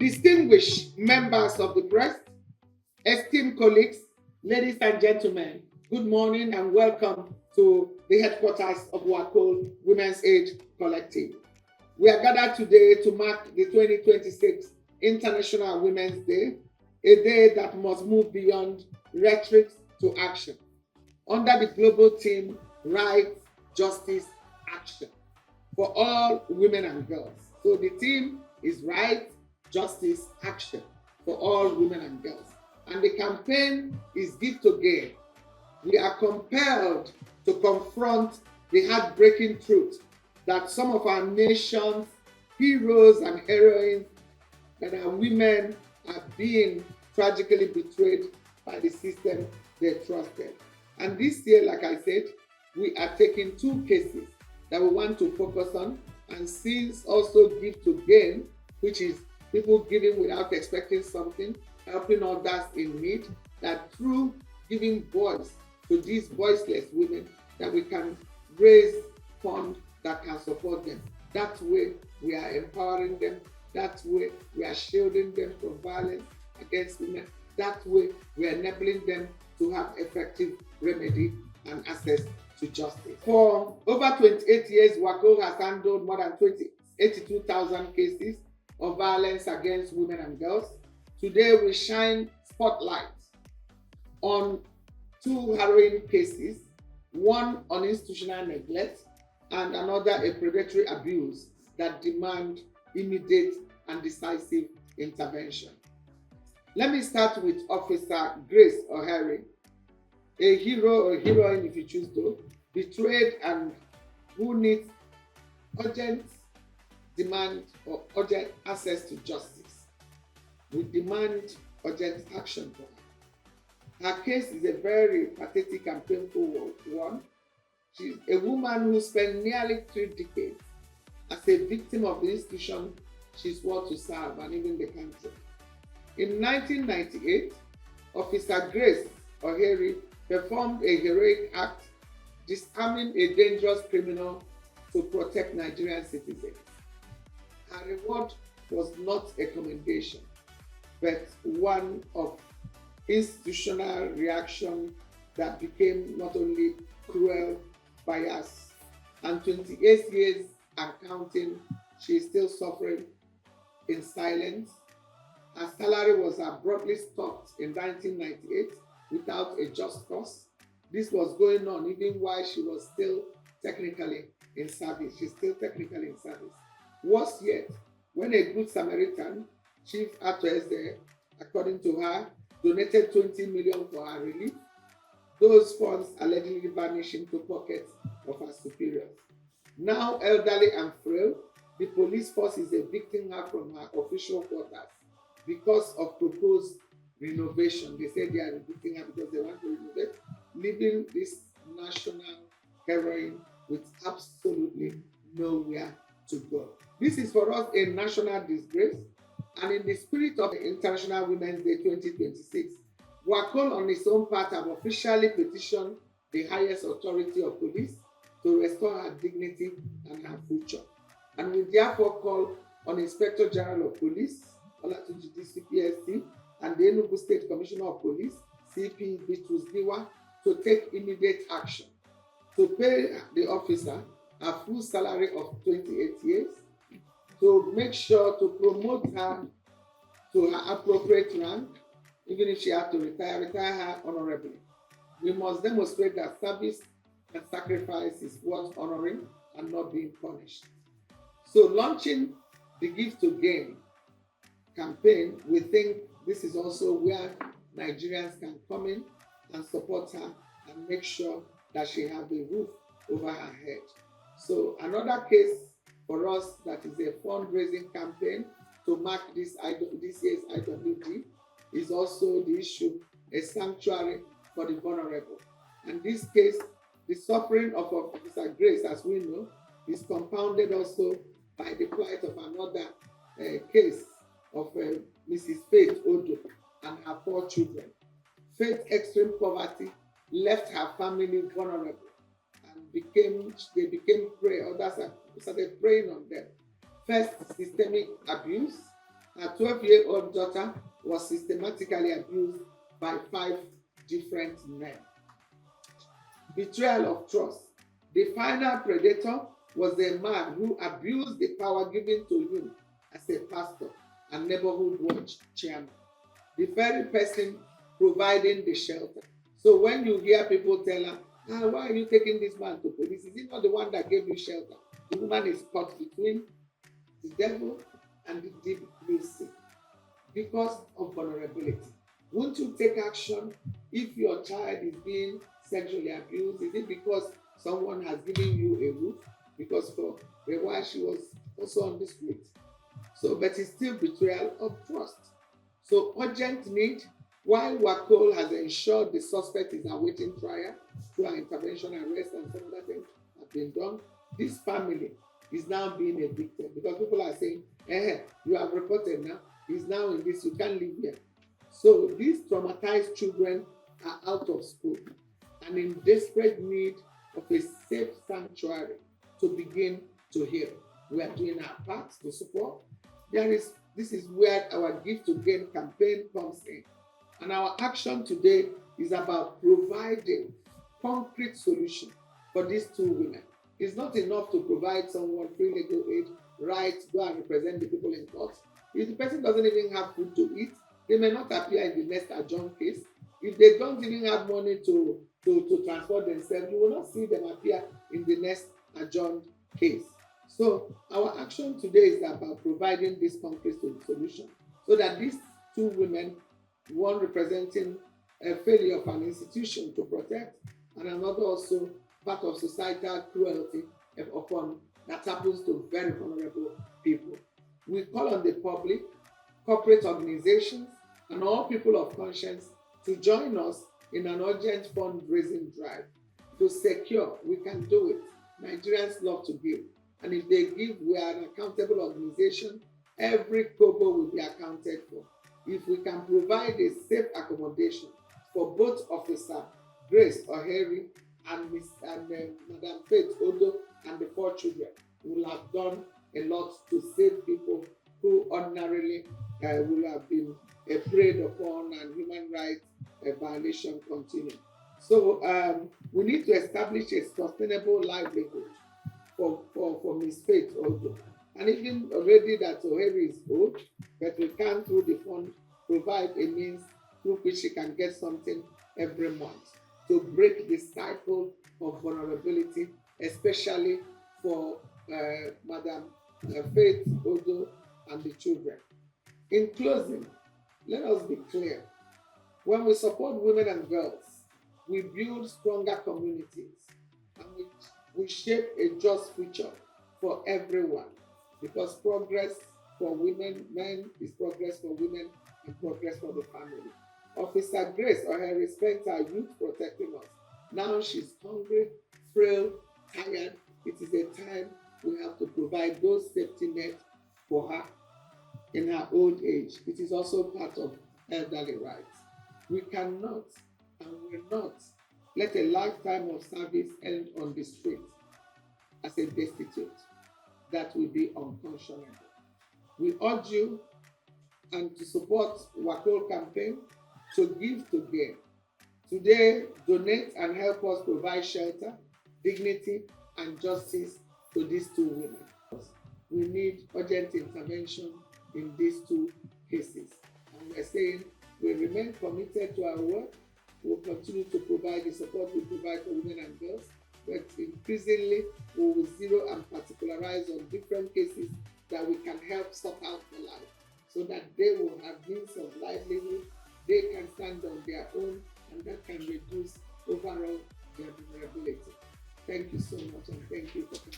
Distinguished members of the press, esteemed colleagues, ladies and gentlemen, good morning and welcome to the headquarters of WACOL Women's Aid Collective. We are gathered today to mark the 2026 International Women's Day, a day that must move beyond rhetoric to action, under the global theme Rights, Justice, Action for all women and girls. So the theme is Rights, Justice, Action for all women and girls. And the campaign is Give to Gain. We are compelled to confront the heartbreaking truth that some of our nation's heroes and heroines that are women are being tragically betrayed by the system they trusted. And this year, like I said, we are taking two cases that we want to focus on, and since also Give to Gain, which is people giving without expecting something, helping others in need, that through giving voice to these voiceless women, that we can raise funds that can support them. That way we are empowering them. That way we are shielding them from violence against women. That way we are enabling them to have effective remedy and access to justice. For over 28 years, WACOL has handled more than 82,000 cases of violence against women and girls. Today we shine spotlights on two harrowing cases, one on institutional neglect and another a predatory abuse that demand immediate and decisive intervention. Let me start with Officer Grace Ohiaeri, a hero or heroine if you choose to, betrayed and who needs urgent demand or urgent access to justice. We demand urgent action for her. Her case is a very pathetic and painful one. She's a woman who spent nearly 3 decades as a victim of the institution she swore to serve and even the country. In 1998, Officer Grace Ohiaeri performed a heroic act disarming a dangerous criminal to protect Nigerian citizens. Her reward was not a commendation, but one of institutional reaction that became not only cruel, biased, and 28 years and counting, she is still suffering in silence. Her salary was abruptly stopped in 1998 without a just cause. This was going on even while she was still technically in service. She's still technically in service. Worse yet, when a good Samaritan, Chief Atueze, according to her, donated 20 million for her relief, those funds allegedly vanished into pockets of her superiors. Now elderly and frail, the police force is evicting her from her official quarters because of proposed renovation. They say they are evicting her because they want to renovate, leaving this national heroine with absolutely nowhere to go. This is for us a national disgrace, and in the spirit of the International Women's Day 2026, WACOL on its own part have officially petitioned the highest authority of police to restore her dignity and her future. And we therefore call on Inspector General of Police, Olatunji DCPSC, and the Enugu State Commissioner of Police, CP Bitrus Giwa, to take immediate action to pay the officer a full salary of 28 years, to make sure to promote her to her appropriate rank, even if she had to retire her honorably. We must demonstrate that service and sacrifice is worth honoring and not being punished. So launching the Give to Gain campaign, we think this is also where Nigerians can come in and support her and make sure that she has a roof over her head. So another case for us that is a fundraising campaign to mark this year's IWD is also the issue, a sanctuary for the vulnerable. And this case, the suffering of Officer Grace, as we know, is compounded also by the plight of another case of Mrs. Faith Odoh and her 4 children. Faith's extreme poverty left her family vulnerable and they became prey. Others started preying on them. First, systemic abuse, Her 12-year-old daughter was systematically abused by 5 different men. Betrayal of trust. The final predator was a man who abused the power given to him as a pastor and neighborhood watch chairman, the very person providing the shelter. So when you hear people tell her, why are you taking this man to police? Is he not the one that gave you shelter? The woman is caught between the devil and the deep blue sea because of vulnerability. Won't you take action if your child is being sexually abused? Is it because someone has given you a roof? Because for a while she was also on the street. So, but it's still betrayal of trust. So, urgent need. While WACOL has ensured the suspect is awaiting trial through an intervention, arrest, and some other things have been done, this family is now being evicted because people are saying, you have reported now, he's now in this, you can't live here. So these traumatized children are out of school and in desperate need of a safe sanctuary to begin to heal. We are doing our part to support. This is where our Give to Gain campaign comes in. And our action today is about providing concrete solution for these 2 women. It's not enough to provide someone free legal aid, right, go and represent the people in court. If the person doesn't even have food to eat, they may not appear in the next adjourned case. If they don't even have money to transport themselves, you will not see them appear in the next adjourned case. So our action today is about providing this concrete solution so that these 2 women, one representing a failure of an institution to protect, and another also part of societal cruelty upon that happens to very vulnerable people. We call on the public, corporate organizations, and all people of conscience to join us in an urgent fundraising drive to secure. We can do it. Nigerians love to give. And if they give, we are an accountable organization. Every kobo will be accounted for. If we can provide a safe accommodation for both Officer Grace Ohiaeri and Madam Faith Odoh and the 4 children, we will have done a lot to save people who ordinarily will have been preyed upon and human rights violation continue. So we need to establish a sustainable livelihood for Ms. Faith Odoh. And even already that Ohiaeri is old, but we can through the fund provide a means through which she can get something every month to break the cycle of vulnerability, especially for Madam Faith Odoh and the children. In closing, let us be clear. When we support women and girls, we build stronger communities and we shape a just future for everyone, because progress for women, men is progress for women and progress for the family. Officer Grace Ohiaeri spent her youth protecting us. Now she's hungry, frail, tired. It is a time we have to provide those safety nets for her in her old age. It is also part of elderly rights. We cannot and will not let a lifetime of service end on the street as a destitute. That will be unconscionable. We urge you and to support WACOL campaign to give to gain. Today, donate and help us provide shelter, dignity, and justice to these 2 women. We need urgent intervention in these 2 cases. And we're saying we remain committed to our work. We'll continue to provide the support we provide for women and girls, but increasingly we will zero and particularize on different cases that we can help sort out for life, so that they will have means of livelihood, they can stand on their own, and that can reduce overall their vulnerability. Thank you so much, and thank you for coming.